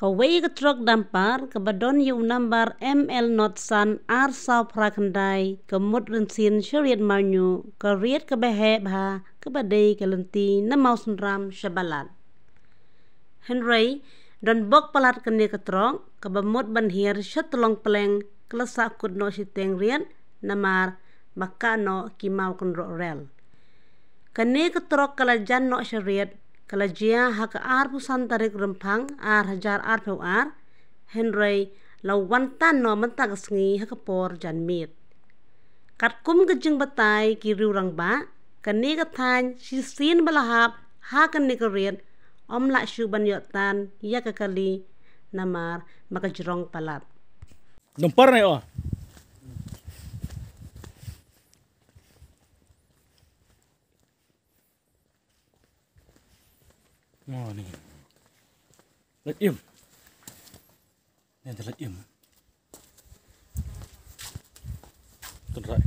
Kawai ke truk dampar ke badon yu nambar ML Notsan ar sau prakandai ke mut rinsin syariat manyu ke riat ke behe bha ke badai ke lenti na mau sunram syabalat. Henry dan bok palat ke ni ke truk ke bamut banhir syatulong peleng kelesak kudno siteng riat namar makano kimau kenro rel. Kani ke truk kalajan no syariat kalajia hak ar pusan tarik rempang ar hajar ar peu ar Henry lawan tan no mentag sengi hak por jan mit kat kum kejeng batai kiriu rang ba kani kathan sisin balahap ha kani keriat om la syu ban yotan ya kali namar makajrong palat Dampar nih oh. Oh ni. Let im. Ni ada let im. Tundra.